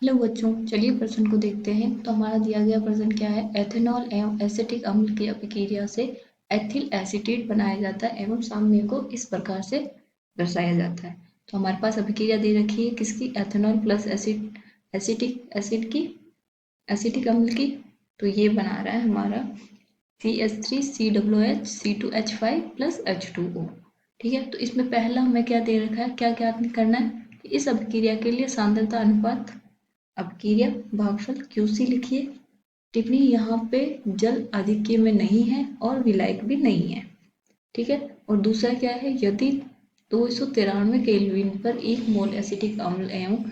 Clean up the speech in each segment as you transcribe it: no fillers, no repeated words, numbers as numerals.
Hello बच्चों, चलिए प्रश्न को देखते हैं। तो हमारा दिया गया प्रश्न क्या है? एथेनॉल एवं एसिटिक अम्ल की अभिक्रिया से एथिल एसीटेट बनाया जाता है एवं साम्य को इस प्रकार से दर्शाया जाता है। तो हमारे पास अभिक्रिया दे रखी है किसकी? एथेनॉल प्लस एसिटिक अम्ल की। तो ये बना रहा है हमारा CH3COOH C2H5 + H2O। ठीक है, तो इसमें पहला हमें क्या दे रखा है, क्या क्या करना है? इस अभिक्रिया के लिए सांद्रता अनुपात अपक्रिया भागफल QC लिखिए। टिप्पणी यहाँ पे जल आधिक्य में नहीं है और विलायक भी नहीं है। ठीक है, और दूसरा क्या है? यदि 293 केल्विन पर 1 मोल एसिटिक अम्ल एवं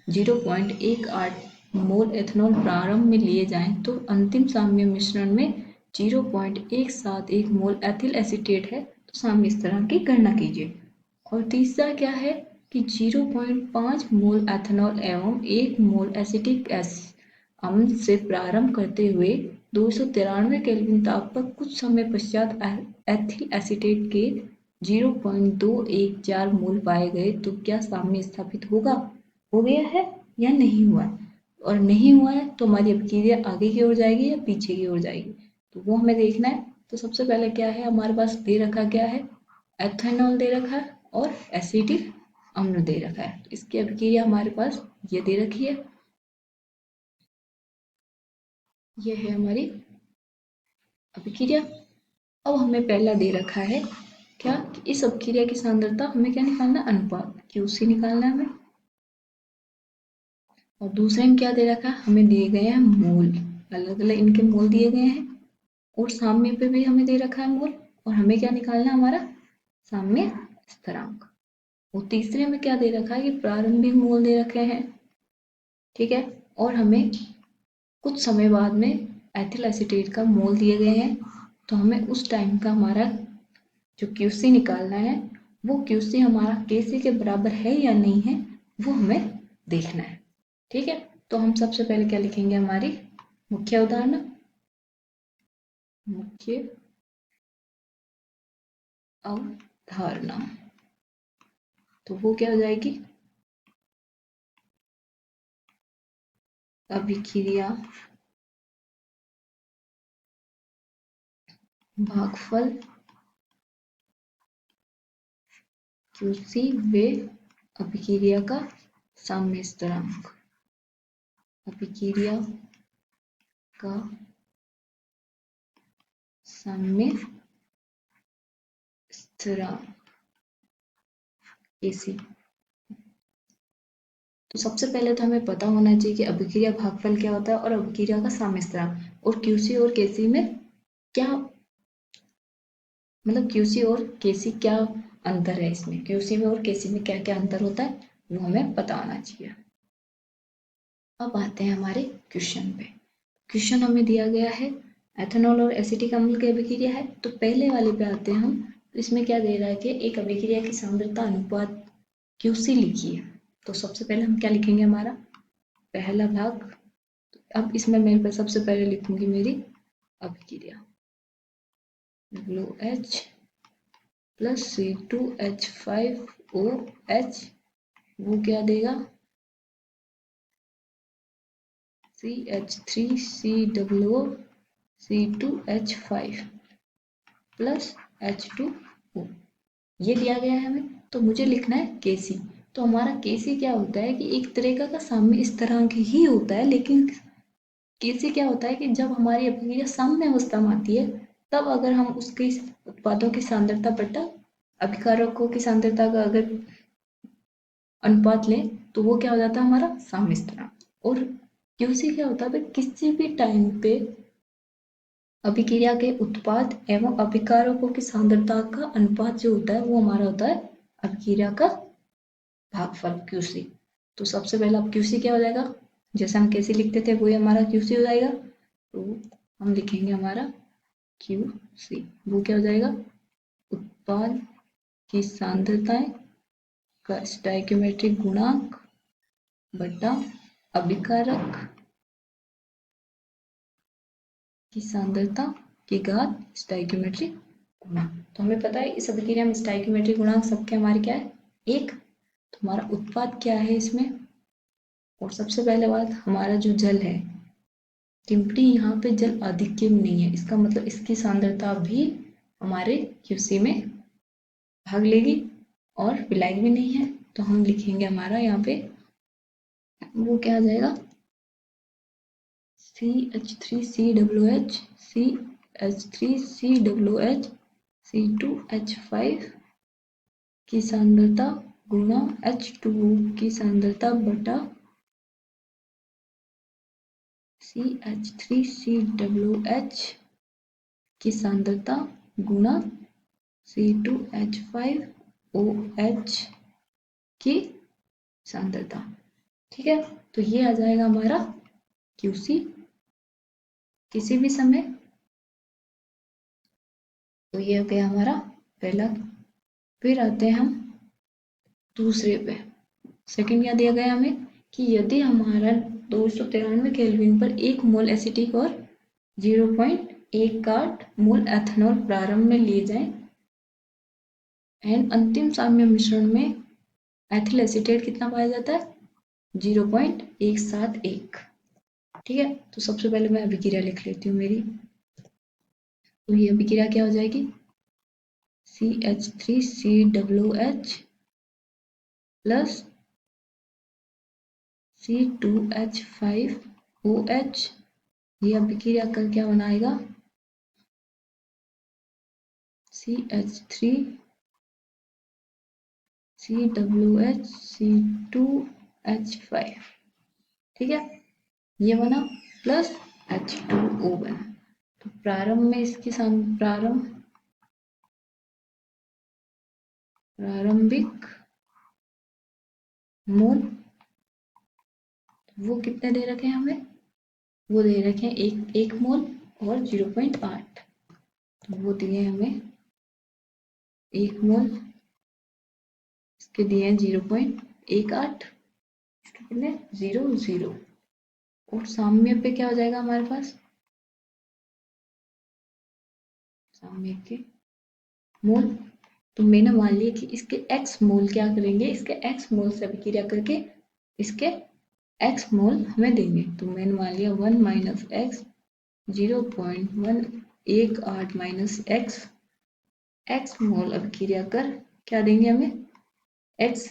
0.18 मोल एथेनॉल प्रारंभ में लिए जाएं तो अंतिम साम्य मिश्रण में 0.171 मोल एथिल एसीटेट है, तो साम्य स्थिरांक की गणना कीजिए। और तीसरा क्या है कि 0.5 मोल एथेनॉल एवं 1 मोल एसिटिक अम्ल से प्रारंभ करते हुए 293 केल्विन ताप पर कुछ समय पश्चात एथिल एसीटेट के 0.214 मोल पाए गए, तो क्या साम्य स्थापित होगा? हो गया है या नहीं हुआ है? और नहीं हुआ है तो हमारी अभिक्रिया आगे की ओर जाएगी या पीछे की ओर जाएगी, तो वो हमें देखना है। तो सबसे पहले क्या है हमारे पास दे रखा, क्या है? एथेनॉल दे रखा है और एसिटिक अम्ल दे रखा है। तो इसकी अभिक्रिया हमारे पास ये दे रखी है, ये है हमारी अभिक्रिया। अब हमें पहला दे रखा है क्या कि इस अभिक्रिया की सांद्रता हमें क्या निकालना है? अनुपात QC निकालना है हमें। और दूसरे में क्या दे रखा है? हमें दिए गए हैं मोल, अलग अलग इनके मोल दिए गए हैं। और साम्य पे भी हमें दे रखा है मोल। और हमें क्या निकालना है? हमारा साम्य स्थिरांक। और तीसरे में क्या दे रखा है कि प्रारंभिक मोल दे रखे हैं। ठीक है, और हमें कुछ समय बाद में एथिल एसीटेट का मोल दिए गए हैं, तो हमें उस टाइम का हमारा जो QC निकालना है, वो QC हमारा KC के बराबर है या नहीं है, वो हमें देखना है। ठीक है, तो हम सबसे पहले क्या लिखेंगे? हमारी मुख्य उदाहरण, मुख्य अवधारणा। तो वो क्या हो जाएगी? अभिक्रिया भागफल QC वे अभिक्रिया का साम्य स्थिरांक, अभिक्रिया का साम्य स्थिरांक AC। तो सबसे पहले तो हमें पता होना चाहिए कि अभिक्रिया भागफल क्या होता है और अभिक्रिया का साम्य स्थिरांक, और QC और KC में क्या, मतलब QC और KC क्या अंतर है, इसमें QC में और KC में क्या क्या अंतर होता है, वो हमें पता होना चाहिए। अब आते हैं हमारे क्वेश्चन पे। क्वेश्चन हमें दिया गया है एथेनॉल और एसिटिक अम्ल की अभिक्रिया है। तो पहले वाले पे आते हैं हम। तो इसमें क्या दे रहा है कि एक अभिक्रिया की सांद्रता अनुपात QC लिखिए। तो सबसे पहले हम क्या लिखेंगे? हमारा पहला भाग। अब इसमें मेरे पे सबसे पहले लिखूंगी मेरी अभिक्रिया WH + C2H5OH, वो क्या देगा? CH3COO C2H5 + H2O, ये दिया गया है हमें। तो मुझे लिखना है KC। तो हमारा KC क्या होता है कि एक तरीका का साम्य स्थिरांक ही होता है, लेकिन KC क्या होता है कि जब हमारी अभिक्रिया साम्य अवस्था में आती है, तब अगर हम उसके उत्पादों की सांद्रता बटा अभिकारकों की सांद्रता का अगर अनुपात लें, तो वो क्या हो जाता है? हमारा साम्य स्थिरांक। और QC क्या होता है? किसी भी टाइम पे अभिक्रिया के उत्पाद एवं अभिकारकों की सांद्रता का अनुपात जो होता है, वो हमारा होता है अभिक्रिया का भागफल QC। तो सबसे पहला QC क्या हो जाएगा? जैसे हम KC लिखते थे वही हमारा QC हो जाएगा। तो हम लिखेंगे हमारा QC, वो क्या हो जाएगा? उत्पाद की सांद्रताएं का स्टोइकियोमेट्रिक गुणांक बटा अभिकारक की सांद्रता की घात स्टोइकियोमेट्रिक गुणांक। तो हमें पता है इस अभिक्रिया में स्टोइकियोमेट्रिक गुणांक सबके हमारे क्या है? 1। तो हमारा उत्पाद क्या है इसमें? और सबसे पहले बात, हमारा जो जल है, टिम्परी यहाँ पे जल आधिक्य में नहीं है, इसका मतलब इसकी सांद्रता भी हमारे क्यूसी में भाग लेगी, और विलायक भी नहीं है, तो हम लिखेंगे हमारा यहाँ पे वो क्या आ जाएगा, CH3COOH, CH3COOH, C2H5 की सांद्रता गुणा H2O की सांद्रता बटा CH3COOH की सांद्रता गुणा C2H5OH की सांद्रता। ठीक है, तो ये आ जाएगा हमारा QC किसी भी समय। तो ये हो गया हमारा पहला। फिर आते हैं हम दूसरे पे। सेकंड क्या दिया गया हमें कि यदि हमारा 293 केल्विन पर 1 मोल एसिटिक और 0.18 मोल एथेनॉल प्रारंभ में लिए जाएं एंड अंतिम साम्य मिश्रण में एथिल एसीटेट कितना पाया जाता है, 0.171। ठीक है, तो सबसे पहले मैं अभिक्रिया लिख लेती हूँ मेरी। तो ये अभिक्रिया क्या हो जाएगी, CH3COOH प्लस C2H5OH, ये अभिक्रिया कर क्या बनाएगा, CH3COOH C2H5। ठीक है, ये बना प्लस H2O बना। तो प्रारंभ में इसकी प्रारंभिक मोल वो कितने दे रखे हैं हमें, वो दे रखे हैं एक मोल और 0.8। तो वो दिए हमें 1 मोल, इसके दिए हैं 0.18, कितने 0 और साम्य पे क्या हो जाएगा हमारे पास, साम्य के मोल। तो मैंने मान लिया कि इसके x मोल क्या करेंगे, इसके x मोल से अभिक्रिया करके इसके x मोल हमें देंगे। तो मैंने मान लिया 1 माइनस एक्स 0.118 माइनस x मोल अभिक्रिया कर क्या देंगे हमें, x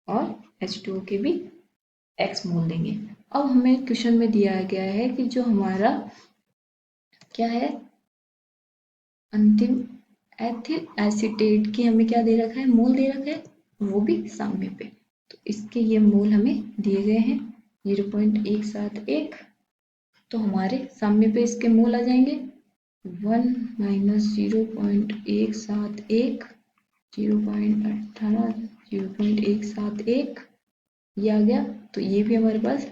और H2O के भी x मोल देंगे। अब हमें क्वेश्चन में दिया गया है कि जो हमारा क्या है, अंतिम एथिल एसीटेट की हमें क्या दे रखा है, मोल दे रखा है, वो भी साम्य पे। तो इसके ये मोल हमें दिए गए हैं 0.171। तो हमारे साम्य पे इसके मोल आ जाएंगे 1 माइनस 0.171, 0.18, 0.171, ये आ गया। तो ये भी हमारे पास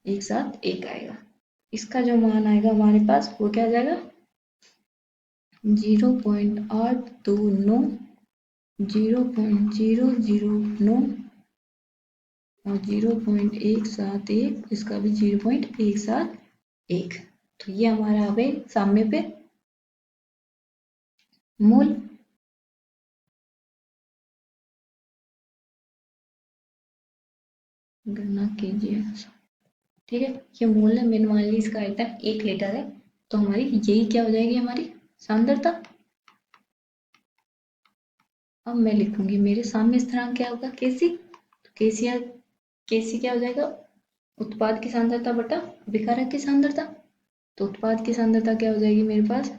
171 आएगा। इसका जो मान आएगा हमारे पास वो क्या आ जाएगा, 0.829, 0.009 और 0.171, इसका भी 0.171। तो ये हमारा अब साम्य पे मोल। गणना कीजिए। ठीक है, ये मोल है, मैंने मान ली इसका आयतन 1 लीटर है। तो हमारी यही क्या हो जाएगी, हमारी सांद्रता। अब मैं लिखूंगी मेरे साम्य स्थिरांक क्या होगा, केसी। तो केसी क्या हो जाएगा, उत्पाद की सांद्रता बटा विकारक की सांद्रता। तो उत्पाद की सांद्रता क्या हो जाएगी मेरे पास,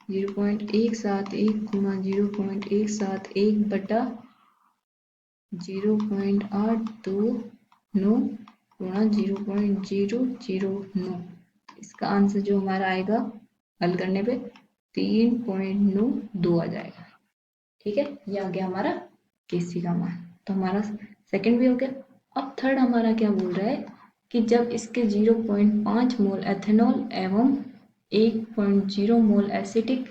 0.171 गुणा 0.171 बटा 0.829 गुणा 0.009। इसका आंसर जो हमारा आएगा हल करने पे 3.92 आ जाएगा। ठीक है, ये आ गया हमारा केसी का मान। तो हमारा सेकंड भी हो गया। अब थर्ड हमारा क्या बोल रहा है कि जब इसके 0.5 मोल एथेनॉल एवं 1.0 मोल एसिटिक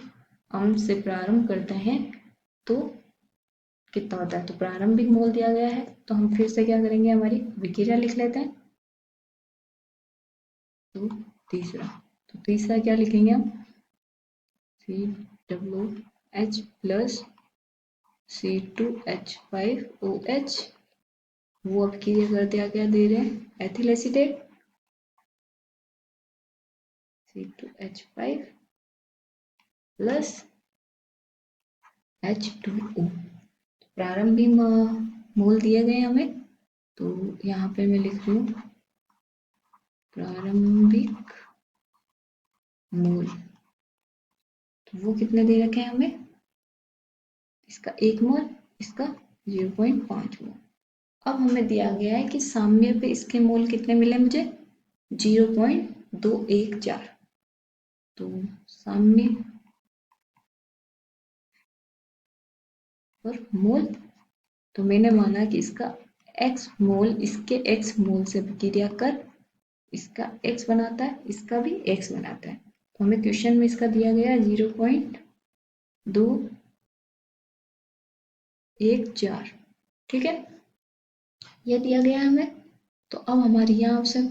अम्ल से प्रारंभ करते हैं तो कितना होता है। तो प्रारंभिक मोल दिया गया है, तो हम फिर से क्या करेंगे, हमारी विक्रिया लिख लेते हैं। तो तीसरा क्या लिखेंगे हम, COOH प्लस C2H5OH वो अब क्रिया करते क्या दे रहे हैं, ethyl acetate C2H5 plus H2O। प्रारंभिक मोल दिए गए हमें, तो यहाँ पे मैं लिख रही हूँ प्रारंभिक मोल। तो वो कितने दे रखे हैं हमें, इसका 1 मोल, इसका 0.5 मोल। अब हमें दिया गया है कि साम्य पे इसके मोल कितने मिले मुझे, 0.214। तो साम्य पर मोल, तो मैंने माना कि इसका x मोल इसके x मोल से क्रिया कर इसका x बनाता है, इसका भी x बनाता है। तो हमें क्वेश्चन में इसका दिया गया 0.214, ठीक है, ये दिया गया है हमें। तो अब हमारे यहाँ से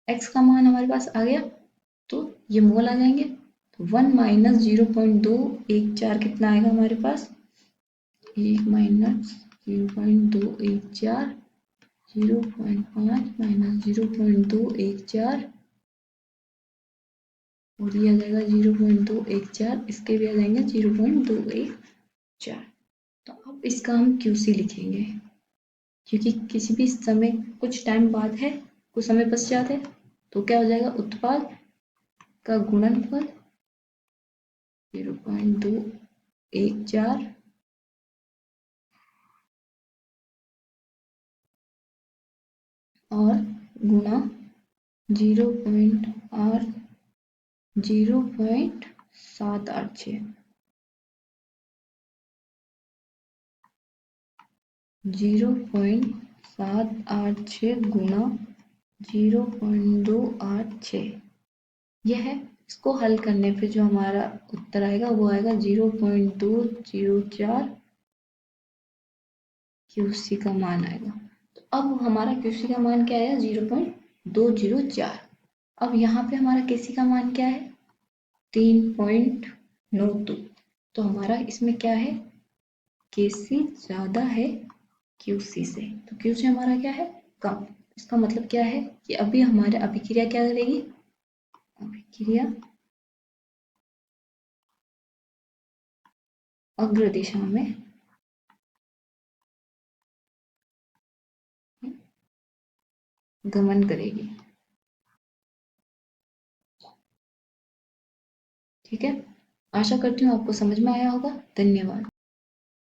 x का मान हमारे पास आ गया, तो ये मोल आ जाएंगे। तो 1 माइनस 0.214 कितना आएगा हमारे पास, 1 माइनस 0.214, 0.5 माइनस 0.214 और ये आ जाएगा 0.214, इसके भी आ जाएंगे 0.214। तो अब इसका हम QC लिखेंगे, क्योंकि किसी भी समय कुछ टाइम बाद है, कुछ समय पश्चात है, तो क्या हो जाएगा, उत्पाद का गुणनफल 0.214 और गुणा 0.786, 0.786 गुणा 0.286, यह है। इसको हल करने पे जो हमारा उत्तर आएगा वो आएगा 0.204 QC का मान आएगा। तो अब हमारा QC का मान क्या आया, 0.204। अब यहाँ पे हमारा KC का मान क्या है, 3.92। तो हमारा इसमें क्या है, KC ज़्यादा है QC से, तो QC हमारा क्या है, कम। इसका मतलब क्या है कि अभी हमारे अभिक्रिया क्या करेगी, अभिक्रिया अग्र दिशा में गमन करेगी, ठीक है। आशा करती हूँ आपको समझ में आया होगा। धन्यवाद।